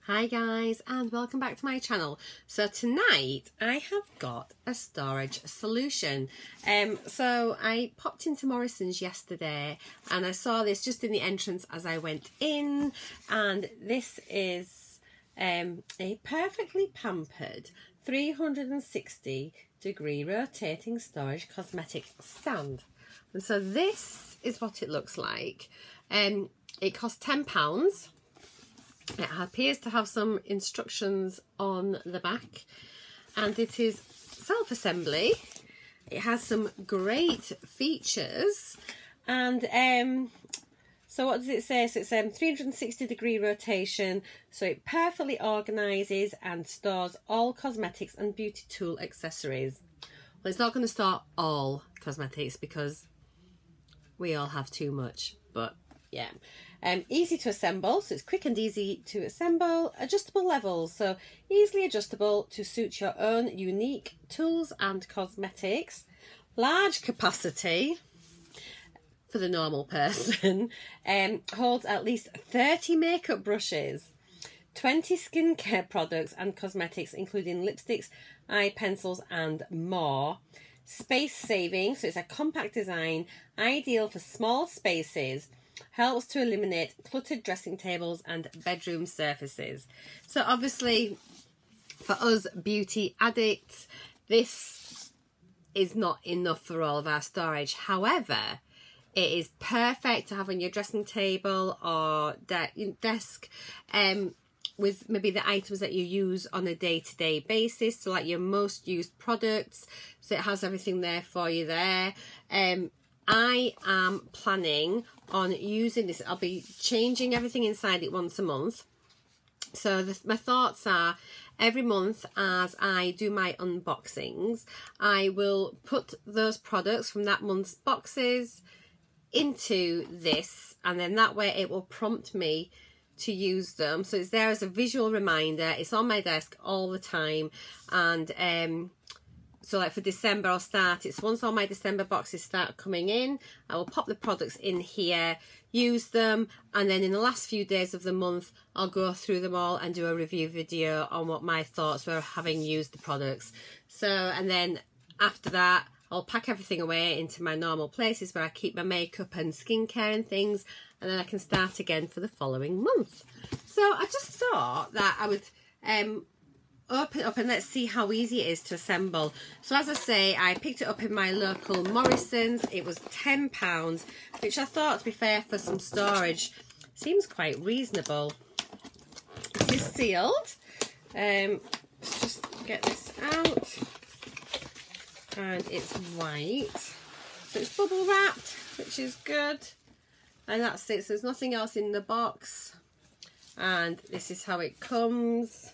Hi guys, and welcome back to my channel. So tonight I have got a storage solution. So I popped into Morrisons yesterday and I saw this just in the entrance as I went in, and this is a perfectly pampered 360-degree rotating storage cosmetic stand. And so this is what it looks like. It cost £10. It appears to have some instructions on the back, and it is self-assembly. It has some great features, and so what does it say? So it's 360-degree rotation, so it perfectly organises and stores all cosmetics and beauty tool accessories. Well, it's not going to store all cosmetics because we all have too much, but yeah. Easy to assemble, so it's quick and easy to assemble. Adjustable levels, so easily adjustable to suit your own unique tools and cosmetics. Large capacity for the normal person. Holds at least 30 makeup brushes, 20 skincare products and cosmetics, including lipsticks, eye pencils and more. Space saving, so it's a compact design, ideal for small spaces. Helps to eliminate cluttered dressing tables and bedroom surfaces. So obviously for us beauty addicts, this is not enough for all of our storage. However, it is perfect to have on your dressing table or desk with maybe the items that you use on a day-to-day basis, so like your most used products. So it has everything there for you there. I am planning on using this. I'll be changing everything inside it once a month. So my thoughts are, every month as I do my unboxings, I will put those products from that month's boxes into this, and then that way it will prompt me to use them. So it's there as a visual reminder. It's on my desk all the time, and so like for December I'll start it. So once all my December boxes start coming in, I will pop the products in here, use them, and then in the last few days of the month I'll go through them all and do a review video on what my thoughts were having used the products. So, and then after that I'll pack everything away into my normal places where I keep my makeup and skincare and things, and then I can start again for the following month. So I just thought that I would open it up and let's see how easy it is to assemble. So as I say, I picked it up in my local Morrisons. It was £10, which I thought, to be fair, for some storage seems quite reasonable. It is sealed. Let's just get this out, and it's white, so it's bubble wrapped, which is good, and that's it. So there's nothing else in the box, and this is how it comes.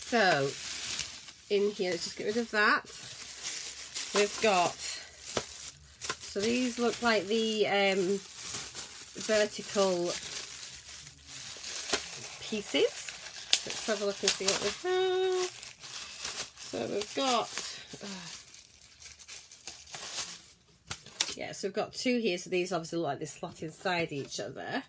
So in here, let's just get rid of that. We've got, so these look like the vertical pieces. Let's have a look and see what we have. So we've got, yeah, so we've got two here. So these obviously look like they slot inside each other.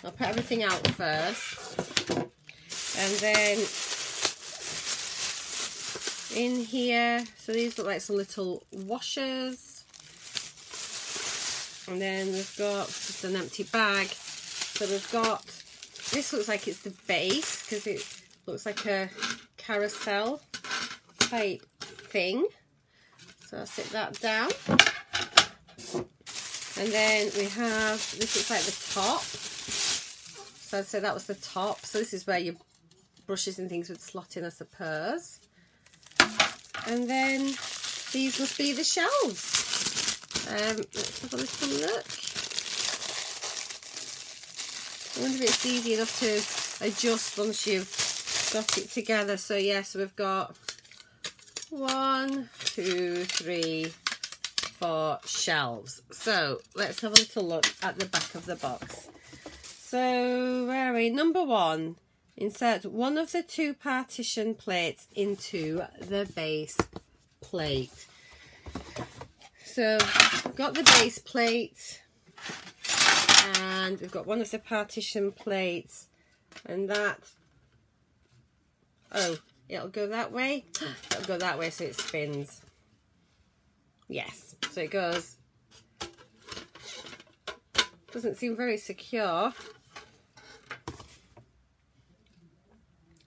I'll put everything out first, and then in here, so these look like some little washers, and then we've got just an empty bag. So we've got, this looks like it's the base because it looks like a carousel type thing, so I'll sit that down. And then we have, this looks like the top, so I'd say that was the top. So this is where your brushes and things would slot in, I suppose. And then these must be the shelves. Let's have a little look. I wonder if it's easy enough to adjust once you've got it together. So yeah, so we've got 1, 2, 3, 4 shelves. So let's have a little look at the back of the box. So where are we? Number 1. Insert one of the 2 partition plates into the base plate. So we've got the base plate, and we've got one of the partition plates And that, oh, it'll go that way. It'll go that way so it spins. Yes, so it goes. Doesn't seem very secure.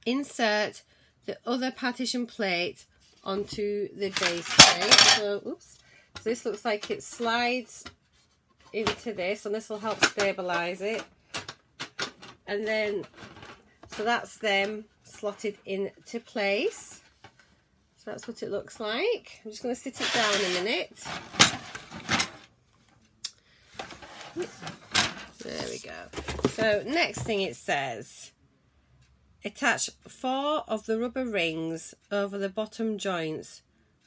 Insert the other partition plate onto the base plate. So, oops. So this looks like it slides into this, and this will help stabilize it. And then, so that's them slotted into place. So that's what it looks like. I'm just going to sit it down a minute. There we go. So next thing it says, attach 4 of the rubber rings over the bottom joints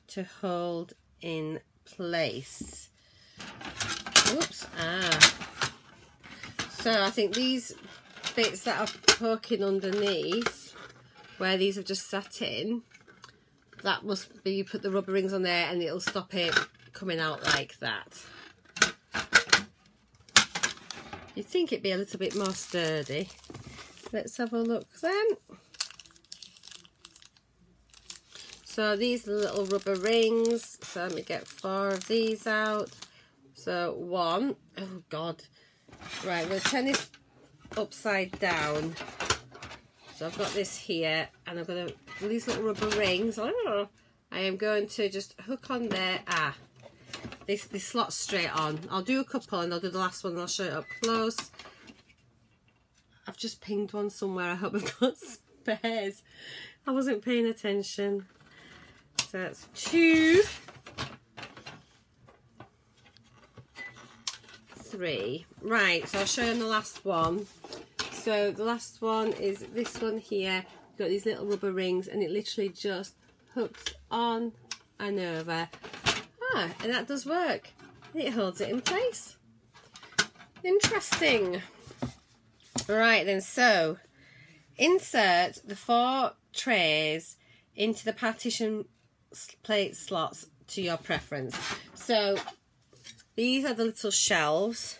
to hold in place. Oops. So I think these bits that are poking underneath, where these have just sat in, that must be, you put the rubber rings on there and it'll stop it coming out like that. You'd think it'd be a little bit more sturdy. Let's have a look then. So these are the little rubber rings. So let me get 4 of these out. So 1, oh God. Right, we'll turn this upside down. So I've got this here, and I'm going to, these little rubber rings, I am going to just hook on there. This slots straight on. I'll do a couple and I'll do the last one and I'll show it up close. I've just pinged one somewhere. I hope I've got spares. I wasn't paying attention. So that's 2, 3. Right, so I'll show you the last one. So the last one is this one here. You've got these little rubber rings and it literally just hooks on and over. And that does work. It holds it in place. Interesting. Right then, so insert the 4 trays into the partition plate slots to your preference. So these are the little shelves.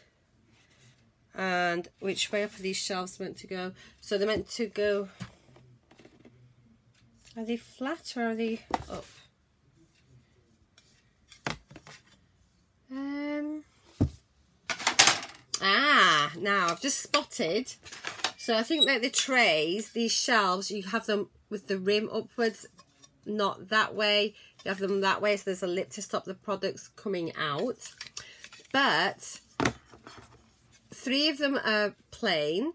And which way are these shelves meant to go? So they're meant to go, are they flat or are they up? Now I've just spotted. So I think that the trays, these shelves, you have them with the rim upwards, not that way. You have them that way, so there's a lip to stop the products coming out. But 3 of them are plain,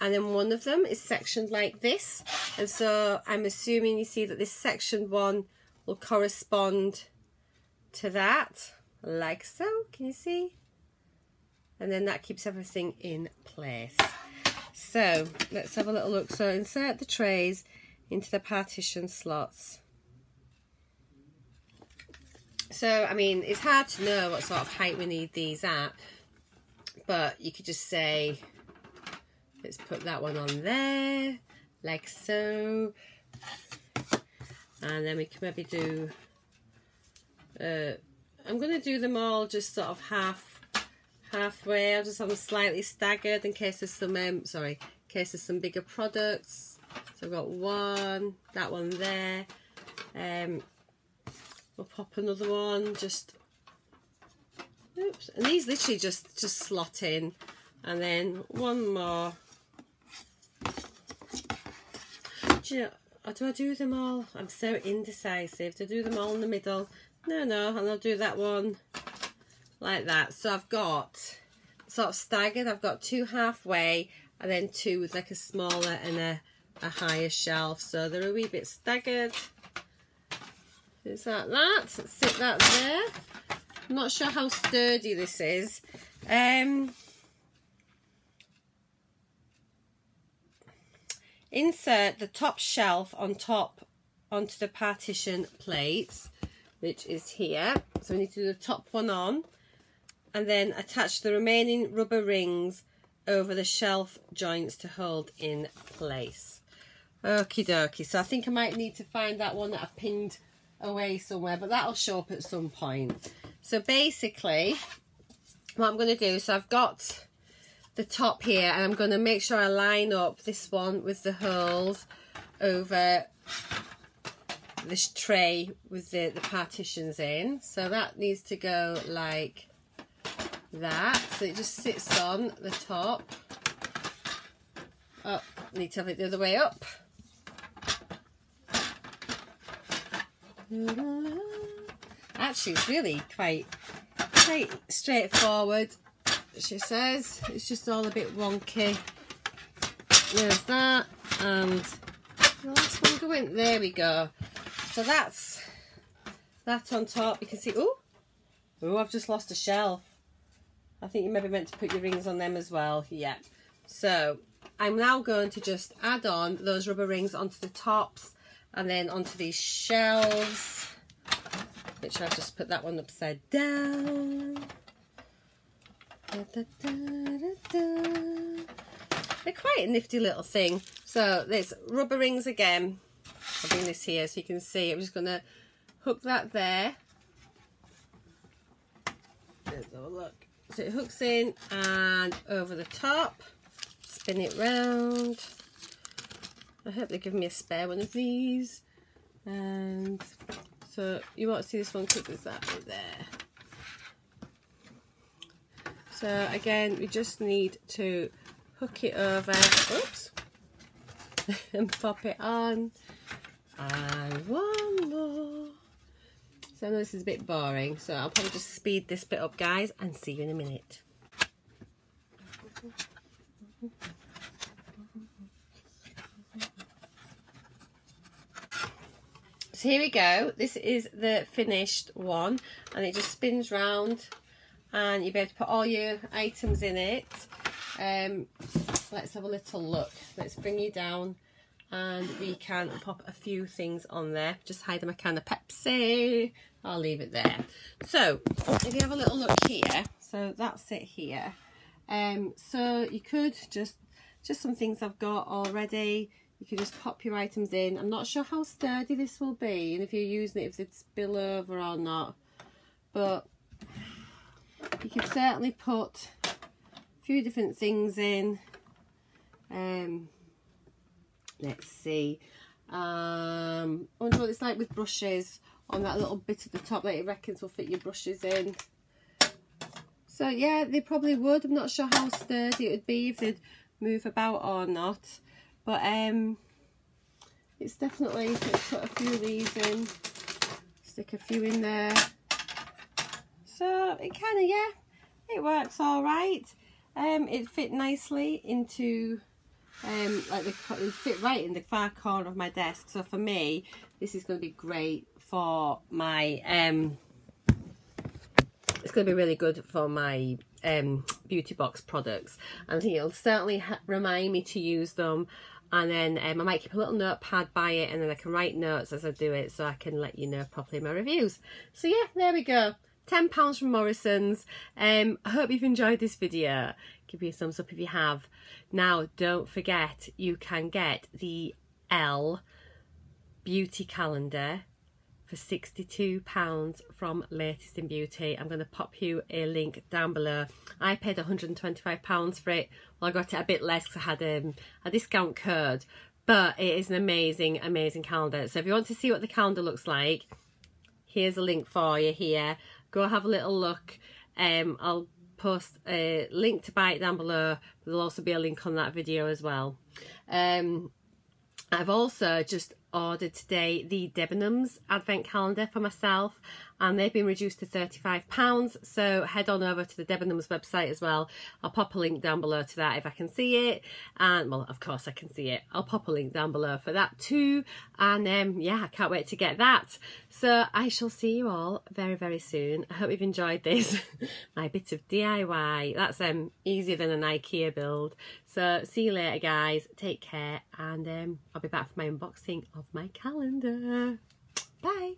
and then 1 of them is sectioned like this. And so I'm assuming you see that this sectioned one will correspond to that, like so. Can you see? And then that keeps everything in place. So let's have a little look. So insert the trays into the partition slots. So I mean, it's hard to know what sort of height we need these at, but you could just say, let's put that one on there, like so. And then we can maybe do, I'm going to do them all just sort of halfway. I'll just have them slightly staggered in case there's some, in case there's some bigger products. So I've got 1, that one there. We'll pop another one, just, oops. And these literally just slot in. And then 1 more. Do I do them all? I'm so indecisive. Do I do them all in the middle? No, and I'll do that one like that. So I've got sort of staggered. I've got 2 halfway and then 2 with like a smaller and a higher shelf. So they're a wee bit staggered. Is that that? Let's sit that there. I'm not sure how sturdy this is. Insert the top shelf on top onto the partition plates, which is here. So we need to do the top one on, and then attach the remaining rubber rings over the shelf joints to hold in place. Okie dokie. So I think I might need to find that one that I've pinned away somewhere, but that'll show up at some point. So basically what I'm going to do, so I've got the top here, and I'm going to make sure I line up this one with the holes over this tray with the partitions in. So that needs to go like that, so it just sits on the top. Oh, need to have it the other way up. Actually, it's really quite straightforward, she says. It's just all a bit wonky. There's that, and the last one going. There we go. So that's that on top. You can see. Oh, I've just lost a shelf. I think you maybe meant to put your rings on them as well. Yeah. So I'm now going to just add on those rubber rings onto the tops and then onto these shelves, which I've just put that one upside down. Da, da, da, da, da. They're quite a nifty little thing. So there's rubber rings again. I'll bring this here so you can see. I'm just going to hook that there. Let's have a look. So it hooks in and over the top. Spin it round. I hope they give me a spare one of these. And so you won't see this one because there's that right there. So again, we just need to hook it over, oops, and pop it on. And one more. So I know this is a bit boring, so I'll probably just speed this bit up, guys, and see you in a minute. So here we go. This is the finished one, and it just spins round, and you'll be able to put all your items in it. So let's have a little look. Let's bring you down, and we can pop a few things on there. Just hide my can of Pepsi. I'll leave it there. So if you have a little look here, so that's it here. So you could just some things I've got already. You can just pop your items in. I'm not sure how sturdy this will be, and if you're using it, if it'd spill over or not. But you can certainly put a few different things in. Let's see. I wonder what it's like with brushes on that little bit at the top that it reckons will fit your brushes in. So yeah, they probably would. I'm not sure how sturdy it would be if they'd move about or not. But it's definitely, let's put a few of these in, stick a few in there. So it kind of, yeah, it works all right. It fit nicely into, like it fit right in the far corner of my desk. So for me, this is going to be great for my, it's going to be really good for my beauty box products, and it'll certainly remind me to use them. And then I might keep a little notepad by it, and then I can write notes as I do it, so I can let you know properly my reviews. So yeah, there we go. £10 from Morrisons. I hope you've enjoyed this video. Give me a thumbs up if you have. Now, don't forget, you can get the Elle beauty calendar for £62 from Latest in Beauty. I'm going to pop you a link down below. I paid £125 for it. Well, I got it a bit less because I had a discount code, but it is an amazing, amazing calendar. So if you want to see what the calendar looks like, here's a link for you here. Go have a little look. I'll post a link to buy it down below. There'll also be a link on that video as well. I've also just ordered today the Debenhams advent calendar for myself, and they've been reduced to £35, so head on over to the Debenhams website as well. I'll pop a link down below to that if I can see it, and well, of course I can see it. I'll pop a link down below for that too, and yeah, I can't wait to get that. So I shall see you all very, very soon. I hope you've enjoyed this my bit of DIY. That's easier than an IKEA build. So see you later, guys. Take care, and I'll be back for my unboxing of my calendar. Bye.